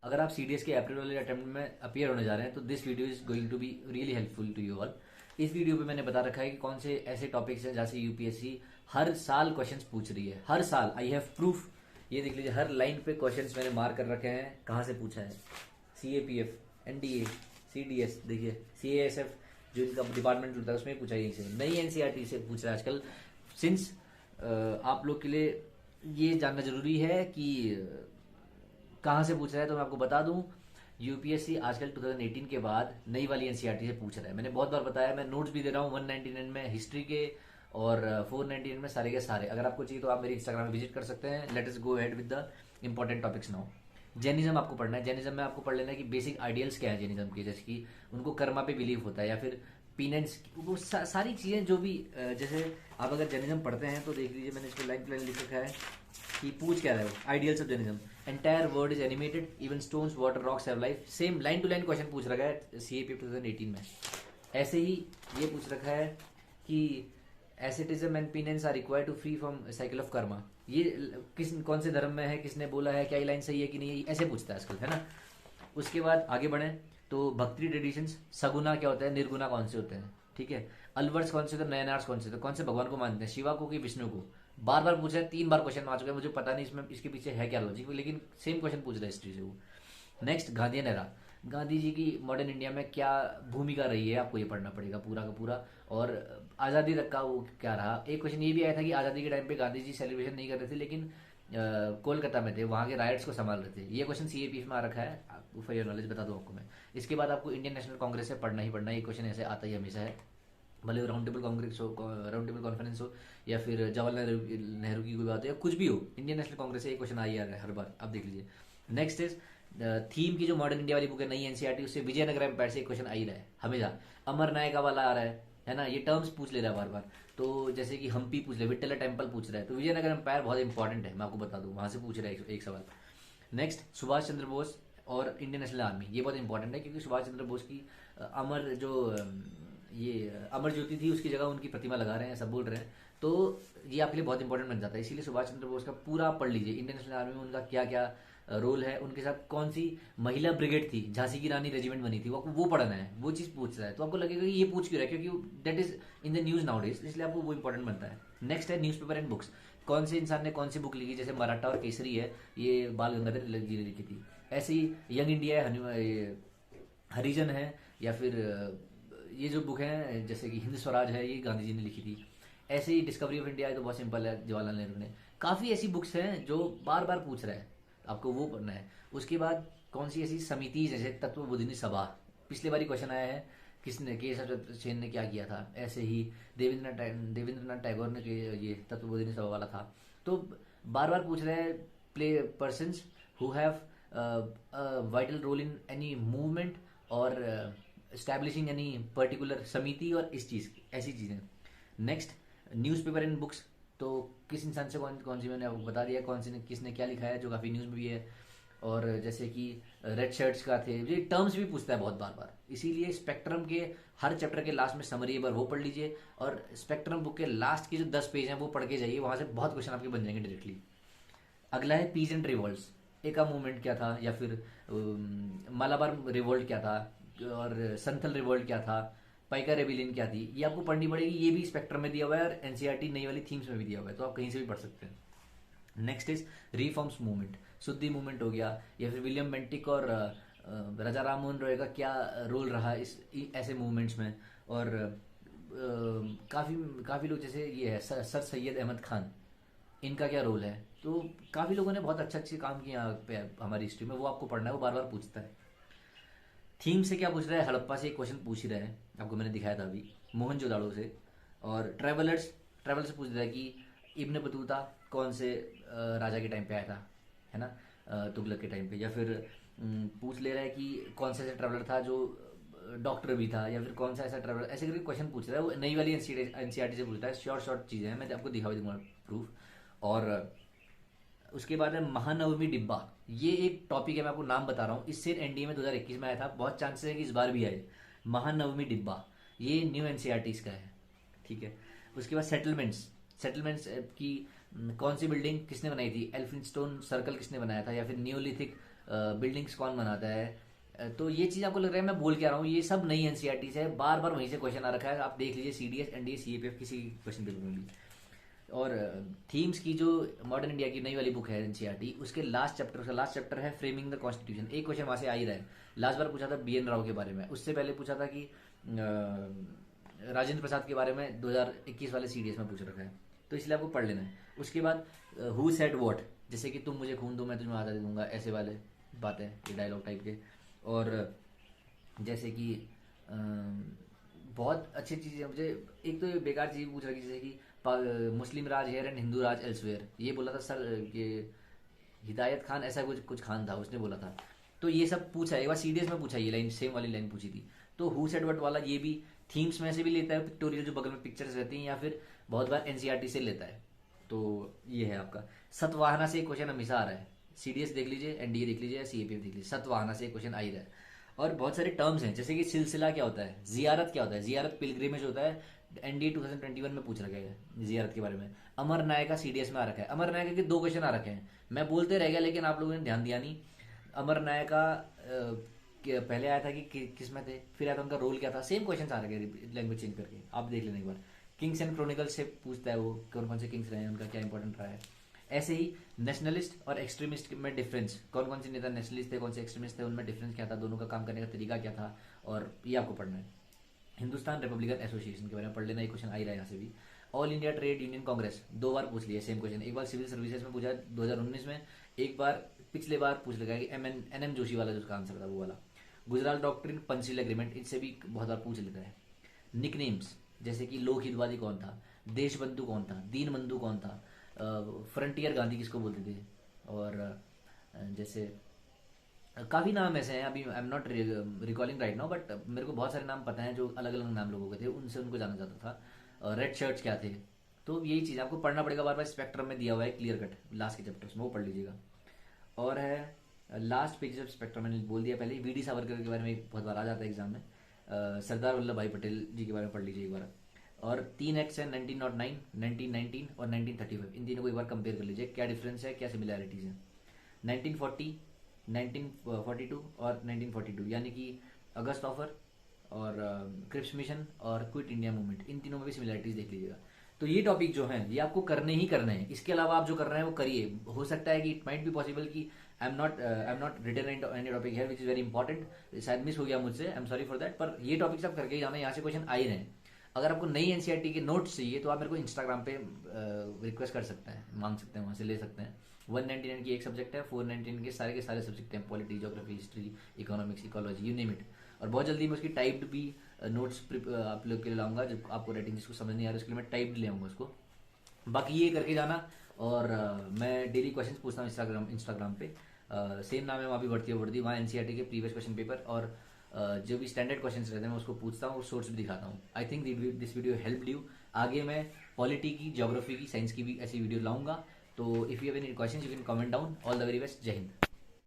अगर आप सीडीएस के अप्रैल वाले अटेम्प्ट में अपीयर होने जा रहे हैं तो this video is going to be really helpful to you all. इस वीडियो पे मैंने बता रखा है कि कौन से ऐसे टॉपिक्स हैं जहाँ से यूपीएससी हर साल क्वेश्चंस पूछ रही है, हर साल। I have proof. ये देख लीजिए, हर लाइन पे क्वेश्चंस मैंने मार्क कर रखे हैं कहाँ से पूछा है। सीएपीएफ, एनडीए, सीडीएस, देखिए सीएएसएफ जो इनका डिपार्टमेंट होता है उसमें पूछा यहीं से। नई एनसीईआरटी से पूछ रहा है आजकल। सिंस आप लोग के लिए ये जानना जरूरी है कि कहाँ से पूछ रहा है, तो मैं आपको बता दूं यूपीएससी आजकल 2018 के बाद नई वाली एनसीईआरटी से पूछ रहा है। मैंने बहुत बार बताया, मैं नोट्स भी दे रहा हूँ 199 में हिस्ट्री के और 499 में सारे के सारे। अगर आपको चाहिए तो आप मेरे इंस्टाग्राम में विजिट कर सकते हैं। Let us go ahead with the important topics now. Jainism आपको पढ़ना है। जैनिज्म में आपको पढ़ लेना है कि बेसिक आइडियल्स क्या है जैनिज्म के, जैसे कि उनको कर्मा पे बिलीव होता है या फिर पीनेंस, वो सारी चीजें जो भी जैसे आप अगर जैनिज्म पढ़ते हैं तो देख लीजिए, मैंने इसको लाइन प्लान लिख रखा है कि पूछ क्या रहा है। Ideals of Jainism, entire world is animated, even stones water rocks have life. Same line to line question पूछ रखा है सीएपी 2018 में। ऐसे ही ये पूछ रखा है कि asceticism and penance are required to free from cycle of karma. ये किस कौन से धर्म में है, किसने बोला है, क्या ये लाइन सही है कि नहीं, ऐसे पूछता है आजकल, है ना। उसके बाद आगे बढ़े तो भक्ति ट्रेडिशंस, सगुना क्या होता है, निर्गुना कौन से होते हैं, ठीक है। अलवर्स कौन से होते हैं, नयनार्स कौन से होते हैं, कौन से भगवान को मानते हैं, शिवा को कि विष्णु को। बार बार पूछा है, 3 बार क्वेश्चन आ चुका है, मुझे पता नहीं इसमें इसके पीछे है क्या लॉजिक, लेकिन सेम क्वेश्चन पूछ रहा है हिस्ट्री से वो। Next Gandhian era, Gandhi ji की मॉडर्न इंडिया में क्या भूमिका रही है, आपको ये पढ़ना पड़ेगा पूरा का पूरा। और आज़ादी तक का वो क्या रहा। एक क्वेश्चन ये भी आया था कि आज़ादी के टाइम पे गांधी जी सेलिब्रेशन नहीं कर रहे थे, लेकिन कोलकाता में थे, वहाँ के राइट्स को संभाल रहे थे। ये क्वेश्चन सीएपी में आ रखा है, फॉर योर नॉलेज बता दूँ आपको मैं। इसके बाद आपको इंडियन नेशनल कांग्रेस से पढ़ना ही पढ़ना है। ये क्वेश्चन ऐसे आता ही हमेशा है, भले राउंड टेबल कांग्रेस हो, राउंड टेबल कॉन्फ्रेंस हो, या फिर जवाहरलाल नेहरू की कोई बात हो, या कुछ भी हो, इंडियन नेशनल कांग्रेस से ये क्वेश्चन आ ही आ रहा है हर बार। अब देख लीजिए। नेक्स्ट इज थीम की जो मॉडर्न इंडिया वाली बुक है नई एनसीईआरटी, उससे विजयनगर एम्पायर से एक क्वेश्चन आ ही रहा है हमेशा। अमर नायका वाला आ रहा है ना, ये टर्म्स पूछ ले रहा है बार बार। तो जैसे कि हम्पी पूछ ले, विट्ठला टेम्पल पूछ रहा है, तो विजयनगर एम्पायर बहुत इंपॉर्टेंट है, मैं आपको बता दूं, वहां से पूछ रहा है एक सवाल। नेक्स्ट सुभाष चंद्र बोस और इंडियन नेशनल आर्मी, ये बहुत इंपॉर्टेंट है क्योंकि सुभाष चंद्र बोस की अमर जो ये अमर ज्योति थी उसकी जगह उनकी प्रतिमा लगा रहे हैं, सब बोल रहे हैं, तो ये आपके लिए बहुत इंपॉर्टेंट बन जाता है। इसीलिए सुभाष चंद्र बोस का पूरा पढ़ लीजिए। इंडियन नेशनल आर्मी में उनका क्या क्या रोल है, उनके साथ कौन सी महिला ब्रिगेड थी, झांसी की रानी रेजिमेंट बनी थी, वो आपको वो पढ़ना है, वो चीज पूछ रहा है। तो आपको लगेगा कि ये पूछ क्यों रहा है, क्योंकि that is in the news now days, इसलिए आपको वो इंपॉर्टेंट बनता है। नेक्स्ट है न्यूज़पेपर एंड बुक्स, कौन से इंसान ने कौन सी बुक लिखी, जैसे मराठा और केसरी है, ये बाल गंगाधर तिलक जी ने लिखी थी। ऐसे ही यंग इंडिया है, हरिजन है, या फिर ये जो बुक है जैसे कि हिंद स्वराज है, ये गांधी जी ने लिखी थी। ऐसे ही डिस्कवरी ऑफ इंडिया है, तो बहुत सिंपल है, जवाहरलाल नेहरू ने। काफ़ी ऐसी बुक्स हैं जो बार बार पूछ रहा है, आपको वो पढ़ना है। उसके बाद कौन सी ऐसी समिति, जैसे तत्वबोधिनी सभा, पिछले बार ही क्वेश्चन आया है, किसने, केशव सेन ने क्या किया था। ऐसे ही देवेंद्रनाथ टैगोर ने ये तत्वबोधिनी सभा वाला था। तो बार बार पूछ रहे हैं play persons who have vital role in any movement और एस्टैब्लिशिंग एनी पर्टिकुलर समिति, और इस चीज़ की ऐसी चीज़ें। नेक्स्ट न्यूज़पेपर एंड बुक्स, तो किस इंसान से कौन कौन सी, मैंने आपको बता दिया कौन सी ने किसने क्या लिखा है, जो काफ़ी न्यूज़ में भी है। और जैसे कि रेड शर्ट्स का थे, ये टर्म्स भी पूछता है बहुत बार बार, इसीलिए स्पेक्ट्रम के हर चैप्टर के लास्ट में समरी एक बार वो पढ़ लीजिए, और स्पेक्ट्रम बुक के लास्ट के जो 10 पेज हैं वो पढ़ के जाइए, वहाँ से बहुत क्वेश्चन आपके बन जाएंगे डायरेक्टली। अगला है पीजेंट रिवॉल्ट्स, एका मूवमेंट क्या था, या फिर मालाबार रिवोल्ट क्या था, और संथल रिवोल्ट क्या था, पाइका रेबिलियन क्या थी, ये आपको पढ़नी पड़ेगी। ये भी स्पेक्ट्रम में दिया हुआ है और एनसीईआरटी नई वाली थीम्स में भी दिया हुआ है, तो आप कहीं से भी पढ़ सकते हैं। नेक्स्ट इज रिफॉर्म्स मूवमेंट, शुद्धि मूवमेंट हो गया, या फिर विलियम बेंटिक और राजा राम मोहन रॉय का क्या रोल रहा इस ऐसे मूवमेंट्स में। और काफ़ी काफ़ी लोग, जैसे ये है सर सैयद अहमद खान, इनका क्या रोल है। तो काफ़ी लोगों ने बहुत अच्छे काम किया यहाँ पे हमारी हिस्ट्री में, वो आपको पढ़ना है, वो बार बार पूछता है। थीम से क्या पूछ रहा है, हड़प्पा से एक क्वेश्चन पूछ ही रहा है, आपको मैंने दिखाया था अभी, मोहनजोदाड़ो से। और ट्रेवलर्स, ट्रेवल से पूछ रहा है कि इब्न बतूता कौन से राजा के टाइम पे आया था, है ना, तुगलक के टाइम पे। या फिर पूछ ले रहा है कि कौन सा ऐसा ट्रेवलर था जो डॉक्टर भी था, या फिर कौन सा ऐसा ट्रेवलर, ऐसे करके क्वेश्चन पूछ रहा है। वो नई वाली एनसीईआरटी से पूछता है, शॉर्ट शॉर्ट चीज़ें हैं, मैं आपको दिखा भी दूंगा प्रूफ। और उसके बाद है महानवमी डिब्बा, ये एक टॉपिक है, मैं आपको नाम बता रहा हूँ, इससे एनडीए में 2021 में आया था, बहुत चांसेस है कि इस बार भी आए। महानवमी डिब्बा, ये न्यू एनसीईआरटी का है, ठीक है। उसके बाद सेटलमेंट्स, सेटलमेंट्स की कौन सी बिल्डिंग किसने बनाई थी, एल्फिंस्टोन सर्कल किसने बनाया था, या फिर न्यूलिथिक बिल्डिंग्स कौन बनाता है। तो ये चीज़ आपको लग रहा है मैं बोल के आ रहा हूँ, ये सब नई एनसीईआरटी से है, बार बार वहीं से क्वेश्चन आ रखा है। आप देख लीजिए सीडीएस, एनडीए, सीएपीएफ, किसी क्वेश्चन पेपर में भी। और थीम्स की जो मॉडर्न इंडिया की नई वाली बुक है एनसीईआरटी, उसके लास्ट चैप्टर, उसका लास्ट चैप्टर है फ्रेमिंग द कॉन्स्टिट्यूशन। एक क्वेश्चन वहां से आ ही रहा है। लास्ट बार पूछा था बीएन राव के बारे में, उससे पहले पूछा था कि राजेंद्र प्रसाद के बारे में 2021 वाले सीडीएस में पूछ रखा है, तो इसलिए आपको पढ़ लेना है। उसके बाद हु सेड व्हाट, जैसे कि तुम मुझे खून दो मैं तुम्हें आज़ादी दूंगा, ऐसे वाले बातें, ये डायलॉग टाइप के। और जैसे कि बहुत अच्छी चीज़ें मुझे, एक तो ये बेकार चीज़ पूछ रखी जैसे कि Muslim Raj here and Hindu Raj elsewhere, ये बोला था सर ये हिदायत खान ऐसा कुछ कुछ खान था, उसने बोला था। तो ये सब पूछा है, एक बार सीडीएस में पूछा, ये लाइन सेम वाली लाइन पूछी थी। तो हु सेड व्हाट वाला ये भी थीम्स में से भी लेता है, पिक्टोरियल जो बगल में पिक्चर्स रहती हैं, या फिर बहुत बार एनसीईआरटी से लेता है। तो ये है आपका सतवाहना से क्वेश्चन हमेशा आ रहा है। सीडीएस देख लीजिए, एनडीए देख लीजिए, सीएपीएफ देख लीजिए, सतवाहना से क्वेश्चन आ ही रहा है। और बहुत सारे टर्म्स हैं, जैसे कि सिलसिला क्या होता है, जियारत क्या होता है, जियारत पिलग्रिमेज होता है, एनडीए 2021 में पूछ रखा है जियारत के बारे में। अमर नायक का सीडीएस में आ रखा है, अमर नायक के 2 क्वेश्चन आ रखे हैं, मैं बोलते रह गया लेकिन आप लोगों ने ध्यान दिया नहीं। अमर नायक का पहले आया था कि किस में थे, फिर आया था उनका रोल क्या था, सेम क्वेश्चन आ रखे हैं लैंग्वेज चेंज करके, आप देख लेना एक बार। किंग्स एंड क्रोनिकल्स से पूछता है वो, कौन कौन से किंग्स रहे हैं, उनका क्या इंपॉर्टेंट रहा है। ऐसे ही नेशनलिस्ट और एक्सट्रीमिस्ट में डिफरेंस, कौन कौन से नेता नेशनलिस्ट थे, कौन से एक्सट्रीमिस्ट थे, उनमें डिफरेंस क्या था, दोनों का काम करने का तरीका क्या था, और ये आपको पढ़ना है। हिंदुस्तान रिपब्लिकन एसोसिएशन के बारे में पढ़ लेना, एक क्वेश्चन आ ही रहा है यहाँ से भी। All India trade union Congress 2 बार पूछ लिया सेम क्वेश्चन, एक बार सिविल सर्विसेज में पूछा 2019 में, एक बार पिछले बार पूछ लगा कि एन एम जोशी वाला जो उसका आंसर था वो वाला। गुजरात डॉक्ट्रिन, पंचशील एग्रीमेंट, इनसे भी बहुत बार पूछ लेता है। निकनेम्स, जैसे कि लोक हितवादी कौन था, देशबंधु कौन था, दीन बंधु कौन था, फ्रंटियर गांधी किसको बोलते थे, और जैसे काफ़ी नाम ऐसे हैं, अभी आई am not recalling right now, but मेरे को बहुत सारे नाम पता हैं जो अलग अलग नाम लोगों के थे, उनसे उनको जाना जाता था। रेड शर्ट्स क्या थे, तो यही चीज़ आपको पढ़ना पड़ेगा बार बार। स्पेक्ट्रम में दिया हुआ है क्लियर कट लास्ट के चैप्टर्स में, वो पढ़ लीजिएगा। और है लास्ट पेज ऑफ स्पेक्ट्रम, मैंने बोल दिया पहले ही, वीडी सावरकर के बारे में बहुत बार आ जाता है एग्जाम में। सरदार वल्लभ भाई पटेल जी के बारे में पढ़ लीजिए एक बार। और 3 एक्ट्स हैं, 1909, 1919 और 1935, इन तीनों को एक बार कंपेयर कर लीजिए, क्या डिफरेंस है, क्या सिमिलैरिटीज है। 1940, 1942 और 1942, यानी कि अगस्त ऑफर और क्रिप्स मिशन और क्विट इंडिया मूवमेंट, इन तीनों में भी सिमिलैरिटीज देख लीजिएगा। तो ये टॉपिक जो हैं ये आपको करने ही करने हैं, इसके अलावा आप जो कर रहे हैं वो करिए। हो सकता है कि इट माइट बी पॉसिबल कि I am not written any topic है विच इज वेरी इंपॉर्टेंट, शायद मिस हो गया मुझसे, I am sorry for that, पर ये टॉपिक्स आप करके ही जाना, यहाँ से क्वेश्चन आ ही रहे हैं। अगर आपको नई एनसीईआरटी के नोट्स चाहिए तो आप मेरे को इंस्टाग्राम पे रिक्वेस्ट कर सकते हैं, मांग सकते हैं, वहाँ से ले सकते हैं। 199 की एक सब्जेक्ट है, 499 के सारे सब्जेक्ट हैं, polity, geography, history, economics, ecology, you name it. और बहुत जल्दी मैं उसकी टाइप्ड भी नोट्स आप लोग के लिए लाऊंगा, जब आपको राइटिंग जिसको समझ नहीं आ रहा उसके लिए मैं टाइप्ड ले आऊँगा उसको। बाकी ये करके जाना। और मैं डेली क्वेश्चन पूछता हूँ इंस्टाग्राम पे, सेम नाम है वहाँ भी वर्दी, वहाँ एनसीईआरटी के प्रीवियस क्वेश्चन पेपर और जो भी स्टैंडर्ड क्वेश्चंस रहते हैं मैं उसको पूछता हूँ और सोर्स भी दिखाता हूँ। I think this video help you. आगे मैं पॉलिटी की, ज्योग्राफी की, साइंस की भी ऐसी वीडियो लाऊंगा। तो if you have any questions you can comment down. All the very best, जय हिंद।